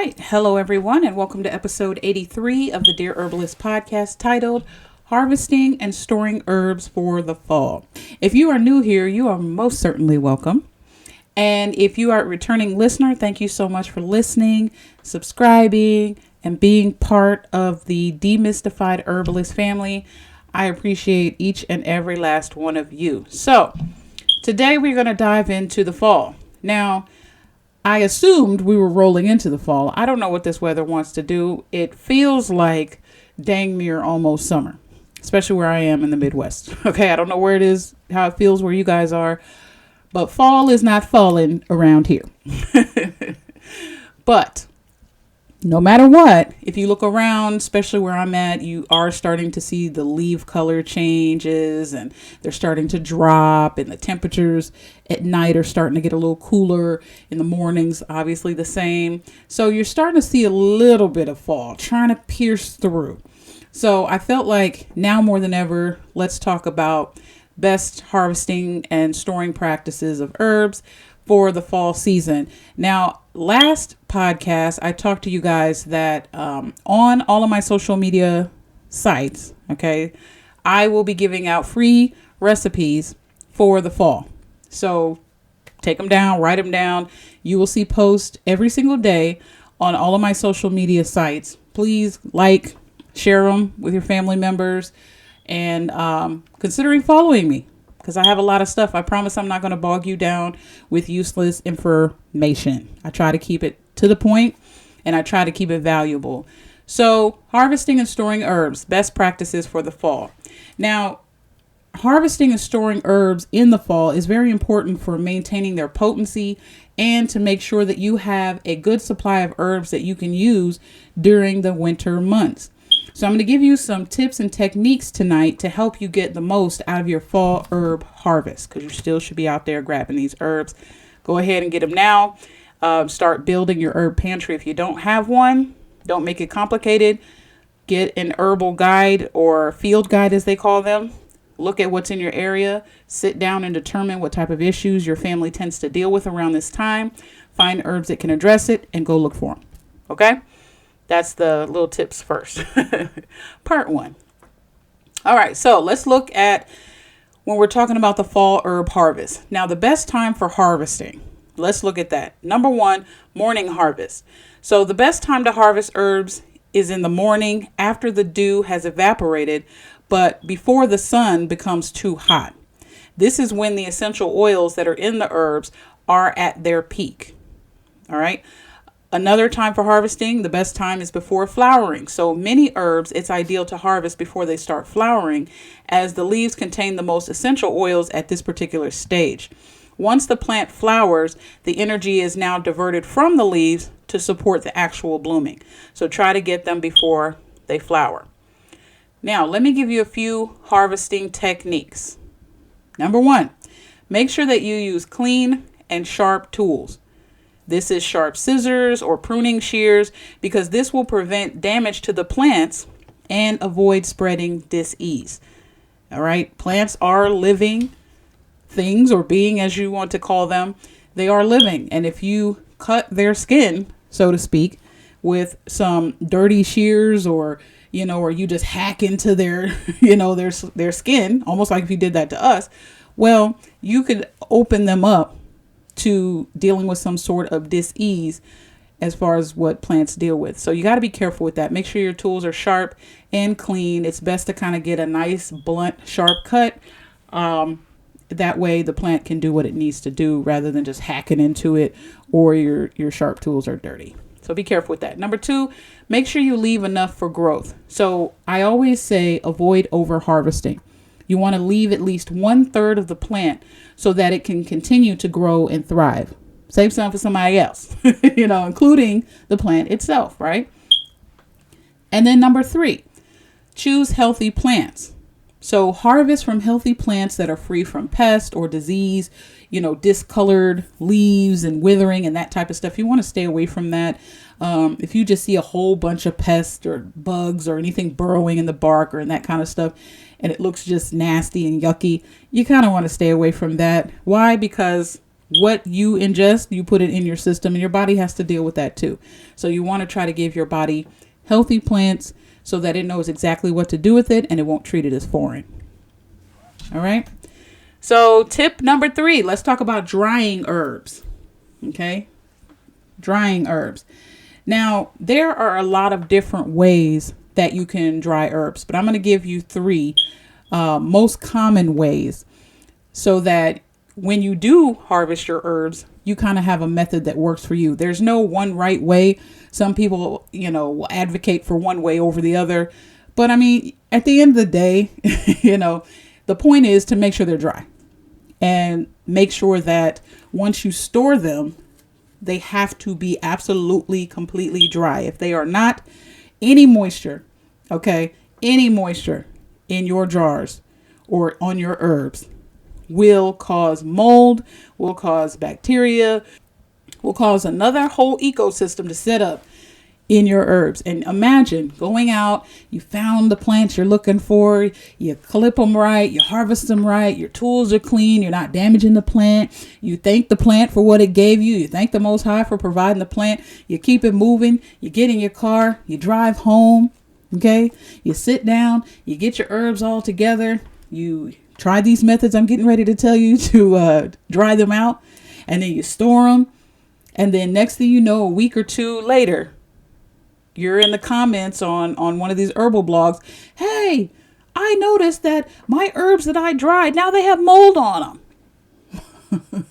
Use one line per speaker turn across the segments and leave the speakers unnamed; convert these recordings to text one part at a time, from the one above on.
right. Hello, everyone, and welcome to episode 83 of the Dear Herbalist podcast titled Harvesting and Storing Herbs for the Fall. If you are new here, you are most certainly welcome. And if you are a returning listener, thank you so much for listening, subscribing, and being part of the Demystified Herbalist family. I appreciate each and every last one of you. So today we're going to dive into the fall. Now, I assumed we were rolling into the fall. I don't know what this weather wants to do. It feels like dang near almost summer, especially where I am in the Midwest. Okay, I don't know where it is, how it feels where you guys are, but fall is not falling around here. But no matter what, if you look around, especially where I'm at, you are starting to see the leaf color changes and they're starting to drop, and the temperatures at night are starting to get a little cooler. In the mornings, obviously the same. So you're starting to see a little bit of fall trying to pierce through. So I felt like now more than ever, let's talk about best harvesting and storing practices of herbs for the fall season. Now, last podcast, I talked to you guys that on all of my social media sites, okay, I will be giving out free recipes for the fall. So take them down, write them down. You will see posts every single day on all of my social media sites. Please like, share them with your family members, and considering following me, because I have a lot of stuff. I promise I'm not going to bog you down with useless information. I try to keep it to the point, and I try to keep it valuable. So harvesting and storing herbs, best practices for the fall. Now, harvesting and storing herbs in the fall is very important for maintaining their potency and to make sure that you have a good supply of herbs that you can use during the winter months. So I'm going to give you some tips and techniques tonight to help you get the most out of your fall herb harvest, because you still should be out there grabbing these herbs. Go ahead and get them now. Start building your herb pantry. If you don't have one, don't make it complicated. Get an herbal guide or field guide, as they call them. Look at what's in your area. Sit down and determine what type of issues your family tends to deal with around this time. Find herbs that can address it and go look for them. Okay? That's the little tips first. Part one. All right, so let's look at when we're talking about the fall herb harvest. Now, the best time for harvesting, let's look at that. Number one, morning harvest. So the best time to harvest herbs is in the morning after the dew has evaporated, but before the sun becomes too hot. This is when the essential oils that are in the herbs are at their peak. All right. Another time for harvesting, the best time is before flowering. So many herbs, it's ideal to harvest before they start flowering, as the leaves contain the most essential oils at this particular stage. Once the plant flowers, the energy is now diverted from the leaves to support the actual blooming. So try to get them before they flower. Now, let me give you a few harvesting techniques. Number one, make sure that you use clean and sharp tools. This is sharp scissors or pruning shears, because this will prevent damage to the plants and avoid spreading dis-ease. All right. Plants are living things, or being, as you want to call them. They are living. And if you cut their skin, so to speak, with some dirty shears, or you just hack into their, their skin, almost like if you did that to us, well, you could open them up to dealing with some sort of dis-ease as far as what plants deal with. So you got to be careful with that. Make sure your tools are sharp and clean. It's best to kind of get a nice, blunt, sharp cut. That way the plant can do what it needs to do rather than just hacking into it, or your sharp tools are dirty. So be careful with that. Number two, make sure you leave enough for growth. So I always say avoid over harvesting. You want to leave at least 1/3 of the plant so that it can continue to grow and thrive. Save some for somebody else, including the plant itself, right? And then number three, choose healthy plants. So harvest from healthy plants that are free from pest or disease, discolored leaves and withering and that type of stuff. You want to stay away from that. If you just see a whole bunch of pests or bugs or anything burrowing in the bark or in that kind of stuff, and it looks just nasty and yucky, you kind of want to stay away from that. Why? Because what you ingest, you put it in your system, and your body has to deal with that too. So you want to try to give your body healthy plants so that it knows exactly what to do with it and it won't treat it as foreign. All right. So tip number 3, let's talk about drying herbs. Okay. Drying herbs. Now, there are a lot of different ways that you can dry herbs, but I'm going to give you 3 most common ways so that when you do harvest your herbs, you kind of have a method that works for you. There's no one right way. Some people, will advocate for one way over the other. But I mean, at the end of the day, the point is to make sure they're dry and make sure that once you store them, they have to be absolutely completely dry. If they are not, any moisture in your jars or on your herbs will cause mold, will cause bacteria, will cause another whole ecosystem to set up in your herbs. And imagine going out, you found the plants you're looking for, you clip them right, you harvest them right, your tools are clean, you're not damaging the plant, you thank the plant for what it gave you, you thank the Most High for providing the plant, you keep it moving, you get in your car, you drive home, okay, you sit down, you get your herbs all together, you try these methods I'm getting ready to tell you to dry them out, and then you store them, and then next thing you know, a week or 2 later, you're in the comments on one of these herbal blogs. Hey, I noticed that my herbs that I dried, now they have mold on them.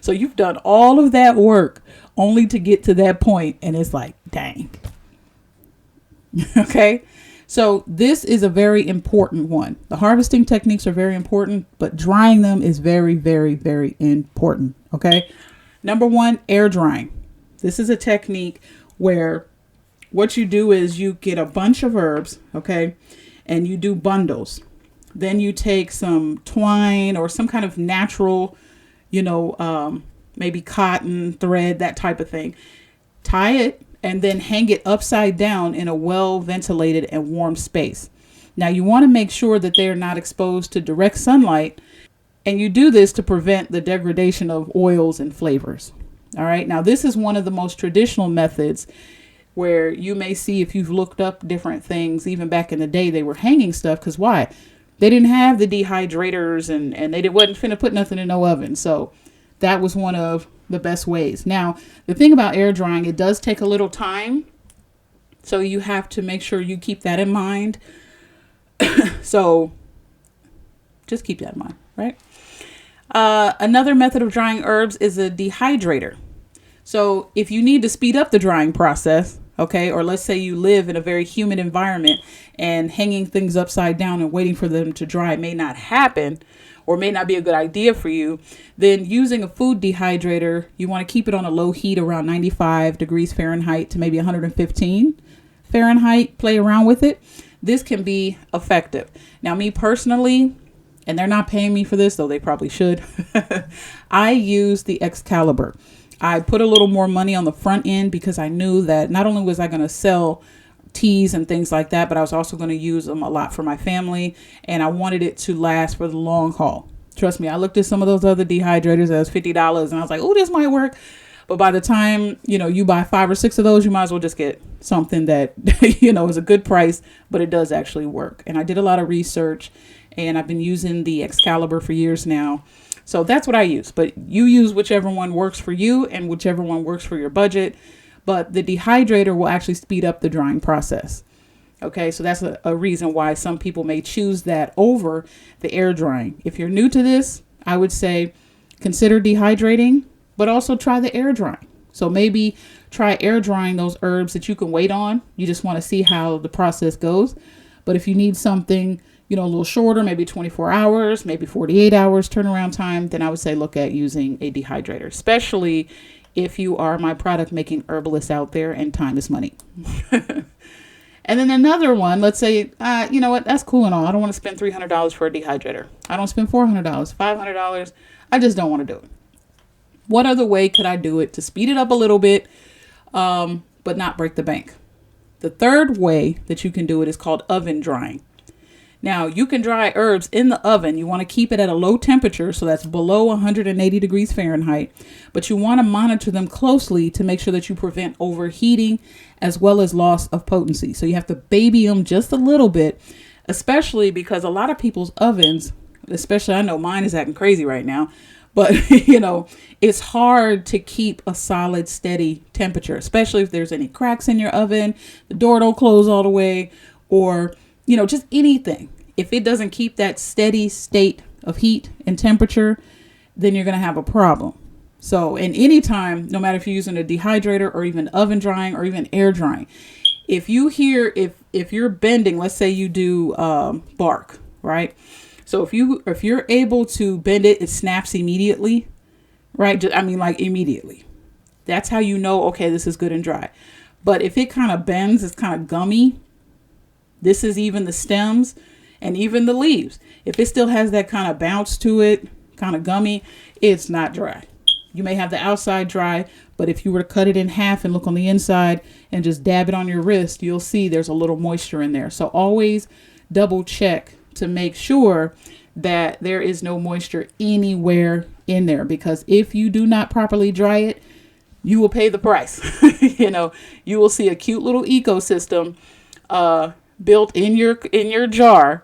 So you've done all of that work only to get to that point, and it's like, dang. Okay. So this is a very important one. The harvesting techniques are very important, but drying them is very, very, very important. Okay. Number 1, air drying. This is a technique where what you do is you get a bunch of herbs, okay, and you do bundles. Then you take some twine or some kind of natural, maybe cotton thread, that type of thing. Tie it and then hang it upside down in a well ventilated and warm space. Now you want to make sure that they are not exposed to direct sunlight, and you do this to prevent the degradation of oils and flavors. All right. Now this is one of the most traditional methods where you may see, if you've looked up different things, even back in the day, they were hanging stuff. Because why? They didn't have the dehydrators and they wasn't finna put nothing in no oven. So that was one of the best ways. Now, the thing about air drying, it does take a little time. So you have to make sure you keep that in mind. So just keep that in mind, right? Another method of drying herbs is a dehydrator. So if you need to speed up the drying process, okay, or let's say you live in a very humid environment and hanging things upside down and waiting for them to dry may not happen or may not be a good idea for you, then using a food dehydrator, you want to keep it on a low heat around 95 degrees Fahrenheit to maybe 115 Fahrenheit, play around with it. This can be effective. Now, me personally, and they're not paying me for this, though they probably should, I use the Excalibur. I put a little more money on the front end because I knew that not only was I going to sell teas and things like that, but I was also going to use them a lot for my family, and I wanted it to last for the long haul. Trust me, I looked at some of those other dehydrators that was $50 and I was like, oh, this might work. But by the time, you buy 5 or 6 of those, you might as well just get something that, is a good price, but it does actually work. And I did a lot of research, and I've been using the Excalibur for years now. So that's what I use, but you use whichever one works for you and whichever one works for your budget. But the dehydrator will actually speed up the drying process. Okay, so that's a reason why some people may choose that over the air drying. If you're new to this, I would say consider dehydrating, but also try the air drying. So maybe try air drying those herbs that you can wait on. You just want to see how the process goes. But if you need something, a little shorter, maybe 24 hours, maybe 48 hours turnaround time, then I would say look at using a dehydrator, especially if you are my product making herbalist out there and time is money. And then another one, let's say, you know what, that's cool and all. I don't want to spend $300 for a dehydrator. I don't spend $400, $500. I just don't want to do it. What other way could I do it to speed it up a little bit, but not break the bank? The third way that you can do it is called oven drying. Now, you can dry herbs in the oven. You want to keep it at a low temperature, so that's below 180 degrees Fahrenheit. But you want to monitor them closely to make sure that you prevent overheating as well as loss of potency. So you have to baby them just a little bit, especially because a lot of people's ovens, especially I know mine is acting crazy right now, but it's hard to keep a solid, steady temperature, especially if there's any cracks in your oven, the door don't close all the way, or just anything. If it doesn't keep that steady state of heat and temperature, then you're going to have a problem. So, and anytime, no matter if you're using a dehydrator or even oven drying or even air drying, if you hear, if you're bending, let's say you do bark, right? So if you're able to bend it, it snaps immediately, right? Like immediately. That's how you know, okay, this is good and dry. But if it kind of bends, it's kind of gummy. This is even the stems and even the leaves. If it still has that kind of bounce to it, kind of gummy, it's not dry. You may have the outside dry, but if you were to cut it in half and look on the inside and just dab it on your wrist, you'll see there's a little moisture in there. So always double check to make sure that there is no moisture anywhere in there, because if you do not properly dry it, you will pay the price. You will see a cute little ecosystem built in your jar,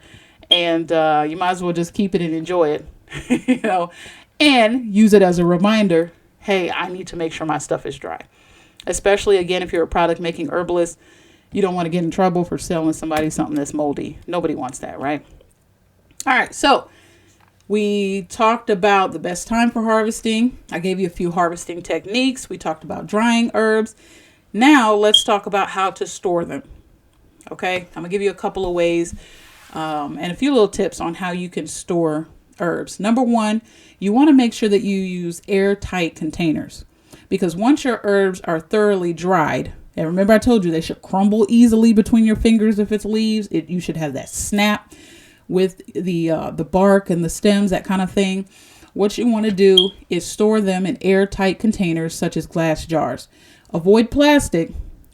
and you might as well just keep it and enjoy it, and use it as a reminder, hey, I need to make sure my stuff is dry. Especially, again, if you're a product making herbalist, you don't want to get in trouble for selling somebody something that's moldy. Nobody wants that, right? All right, so we talked about the best time for harvesting. I gave you a few harvesting techniques. We talked about drying herbs. Now let's talk about how to store them. Okay, I'm gonna give you a couple of ways and a few little tips on how you can store herbs. Number one, you want to make sure that you use airtight containers, because once your herbs are thoroughly dried, and remember I told you they should crumble easily between your fingers if it's leaves, you should have that snap with the bark and the stems, that kind of thing. What you want to do is store them in airtight containers such as glass jars. Avoid plastic,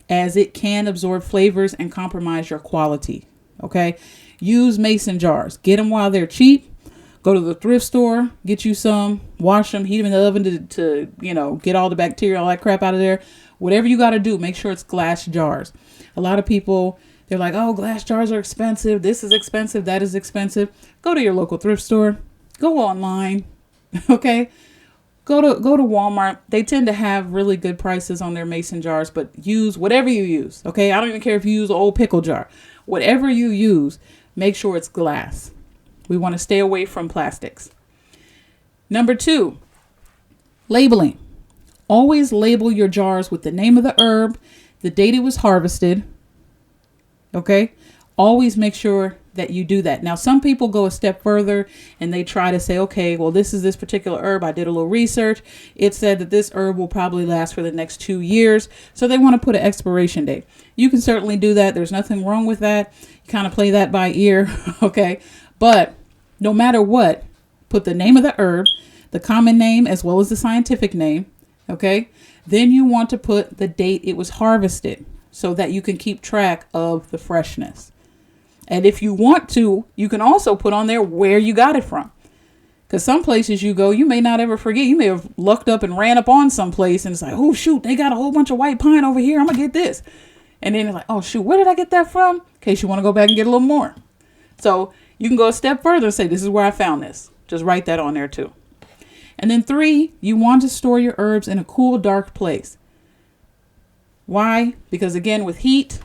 as it can absorb flavors and compromise your quality. Okay, use mason jars. Get them while they're cheap. Go to the thrift store, get you some, wash them, heat them in the oven to get all the bacteria, all that crap out of there. Whatever you got to do, make sure it's glass jars. A lot of people, they're like, oh, glass jars are expensive. This is expensive. That is expensive. Go to your local thrift store. Go online. Okay. Go to Walmart. They tend to have really good prices on their mason jars, but use whatever you use. Okay. I don't even care if you use an old pickle jar. Whatever you use, make sure it's glass. We want to stay away from plastics. Number two, labeling. Always label your jars with the name of the herb, the date it was harvested. Okay. Always make sure that you do that. Now, some people go a step further and they try to say, okay, well, this is this particular herb. I did a little research. It said that this herb will probably last for the next 2 years. So they want to put an expiration date. You can certainly do that. There's nothing wrong with that. You kind of play that by ear. Okay. But no matter what, put the name of the herb, the common name, as well as the scientific name. Okay. Then you want to put the date it was harvested so that you can keep track of the freshness. And if you want to, you can also put on there where you got it from. Because some places you go, you may not ever forget. You may have lucked up and ran up on some place and it's like, oh, shoot, they got a whole bunch of white pine over here. I'm going to get this. And then it's like, oh, shoot, where did I get that from? In case you want to go back and get a little more. So you can go a step further and say, this is where I found this. Just write that on there too. And then 3, you want to store your herbs in a cool, dark place. Why? Because again, with heat,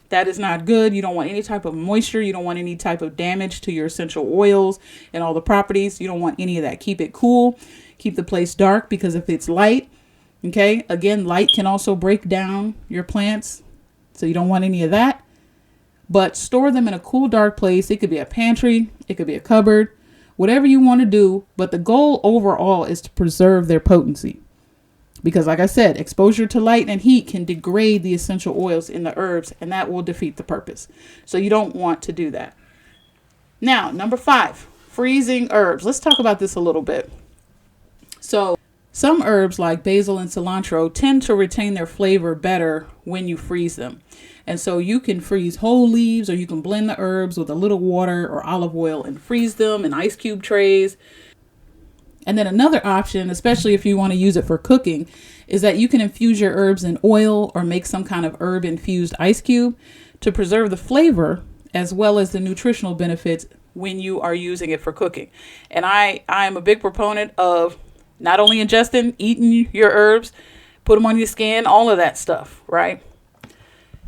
that is not good. You don't want any type of moisture. You don't want any type of damage to your essential oils and all the properties. You don't want any of that. Keep it cool. Keep the place dark, because if it's light, okay, again, light can also break down your plants. So you don't want any of that. But store them in a cool, dark place. It could be a pantry. It could be a cupboard. Whatever you want to do. But the goal overall is to preserve their potency. Because like I said, exposure to light and heat can degrade the essential oils in the herbs, and that will defeat the purpose. So you don't want to do that. Now, number 5, freezing herbs. Let's talk about this a little bit. So Some herbs like basil and cilantro tend to retain their flavor better when you freeze them. And so you can freeze whole leaves, or you can blend the herbs with a little water or olive oil and freeze them in ice cube trays. And then another option, especially if you want to use it for cooking, is that you can infuse your herbs in oil or make some kind of herb infused ice cube to preserve the flavor as well as the nutritional benefits when you are using it for cooking. And I am a big proponent of not only ingesting, eating your herbs, put them on your skin, all of that stuff, right?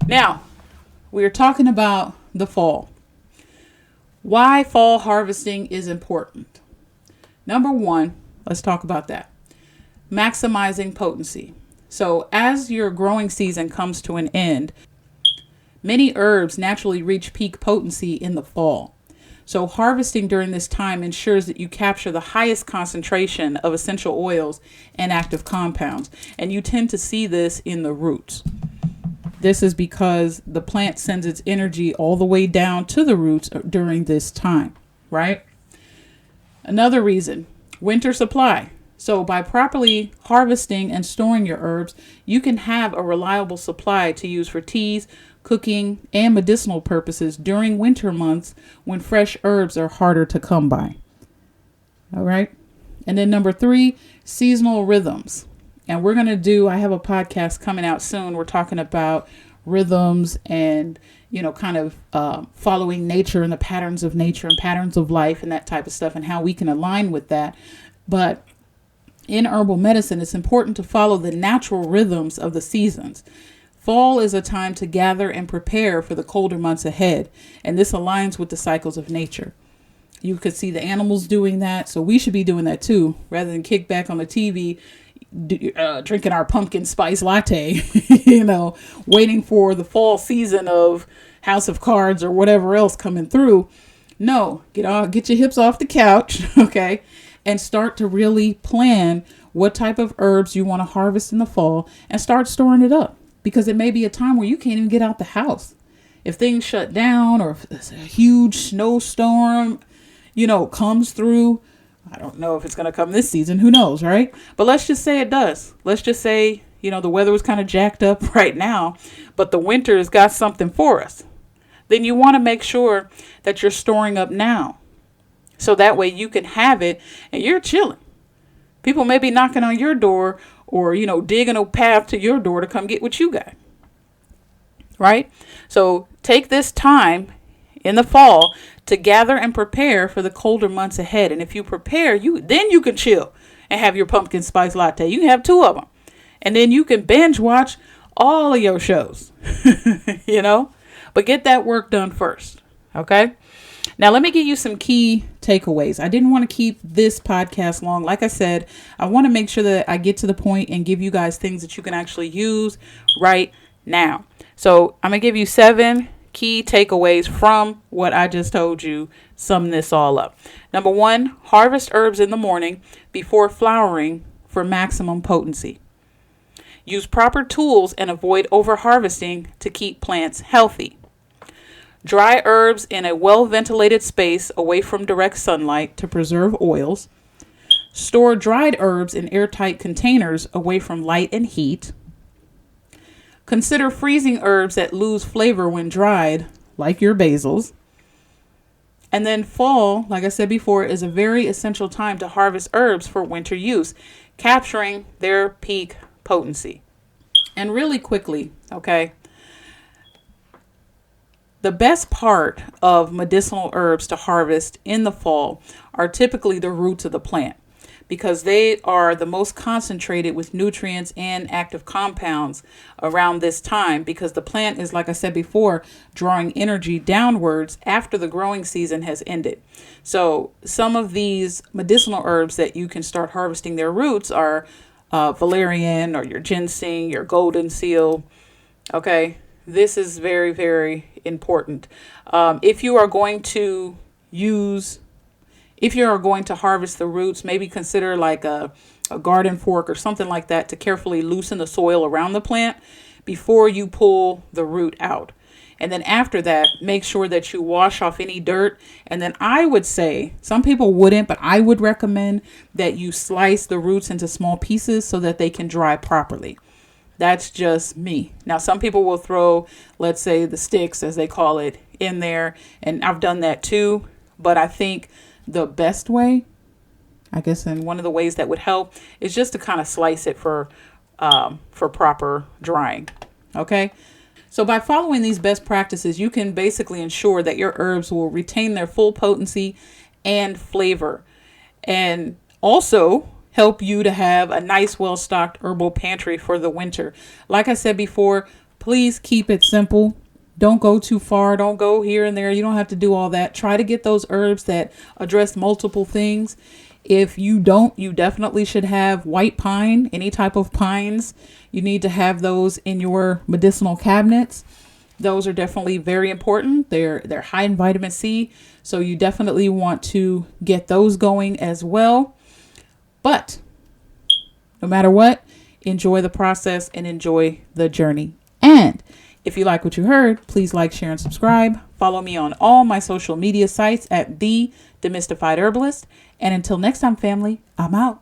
Now, we're talking about the fall. Why fall harvesting is important. Number one, let's talk about that. Maximizing potency. So as your growing season comes to an end, many herbs naturally reach peak potency in the fall. So harvesting during this time ensures that you capture the highest concentration of essential oils and active compounds. And you tend to see this in the roots. This is because the plant sends its energy all the way down to the roots during this time, right? Another reason, winter supply. So by properly harvesting and storing your herbs, you can have a reliable supply to use for teas, cooking, and medicinal purposes during winter months when fresh herbs are harder to come by. All right. And then number 3, seasonal rhythms. And I have a podcast coming out soon. We're talking about rhythms and, kind of following nature and the patterns of nature and patterns of life and that type of stuff and how we can align with that. But in herbal medicine, it's important to follow the natural rhythms of the seasons. Fall is a time to gather and prepare for the colder months ahead, and this aligns with the cycles of nature. You could see the animals doing that, so we should be doing that too, rather than kick back on the TV, drinking our pumpkin spice latte, waiting for the fall season of House of Cards or whatever else coming through. No, get your hips off the couch, okay, and start to really plan what type of herbs you want to harvest in the fall and start storing it up. Because it may be a time where you can't even get out the house. If things shut down or if a huge snowstorm, comes through. I don't know if it's going to come this season. Who knows, right? But let's just say it does. Let's just say, the weather was kind of jacked up right now, but the winter has got something for us. Then you want to make sure that you're storing up now. So that way you can have it and you're chilling. People may be knocking on your door or, digging a path to your door to come get what you got. Right? So take this time in the fall to gather and prepare for the colder months ahead. And if you prepare, then you can chill and have your pumpkin spice latte. You can have 2 of them. And then you can binge watch all of your shows, But get that work done first. Okay? Now, let me give you some key takeaways. I didn't want to keep this podcast long. Like I said, I want to make sure that I get to the point and give you guys things that you can actually use right now. So I'm going to give you 7 key takeaways from what I just told you. Sum this all up. Number 1, harvest herbs in the morning before flowering for maximum potency. Use proper tools and avoid over-harvesting to keep plants healthy. Dry herbs in a well-ventilated space away from direct sunlight to preserve oils. Store dried herbs in airtight containers away from light and heat. Consider freezing herbs that lose flavor when dried, like your basils. And then fall, like I said before, is a very essential time to harvest herbs for winter use, capturing their peak potency. And really quickly, okay? The best part of medicinal herbs to harvest in the fall are typically the roots of the plant because they are the most concentrated with nutrients and active compounds around this time because the plant is, like I said before, drawing energy downwards after the growing season has ended. So some of these medicinal herbs that you can start harvesting their roots are valerian or your ginseng, your golden seal, okay? This is very, very important. If you are going to harvest the roots, maybe consider like a garden fork or something like that to carefully loosen the soil around the plant before you pull the root out. And then after that, make sure that you wash off any dirt. And then I would say, some people wouldn't, but I would recommend that you slice the roots into small pieces so that they can dry properly. That's just me. Now, some people will throw, let's say, the sticks, as they call it, in there. And I've done that too. But I think the best way, I guess, and one of the ways that would help is just to kind of slice it for proper drying. Okay. So by following these best practices, you can basically ensure that your herbs will retain their full potency and flavor, and also help you to have a nice, well-stocked herbal pantry for the winter. Like I said before, please keep it simple. Don't go too far. Don't go here and there. You don't have to do all that. Try to get those herbs that address multiple things. If you don't, you definitely should have white pine, any type of pines. You need to have those in your medicinal cabinets. Those are definitely very important. They're high in vitamin C, so you definitely want to get those going as well. But no matter what, enjoy the process and enjoy the journey. And if you like what you heard, please like, share, and subscribe. Follow me on all my social media sites at The Demystified Herbalist. And until next time, family, I'm out.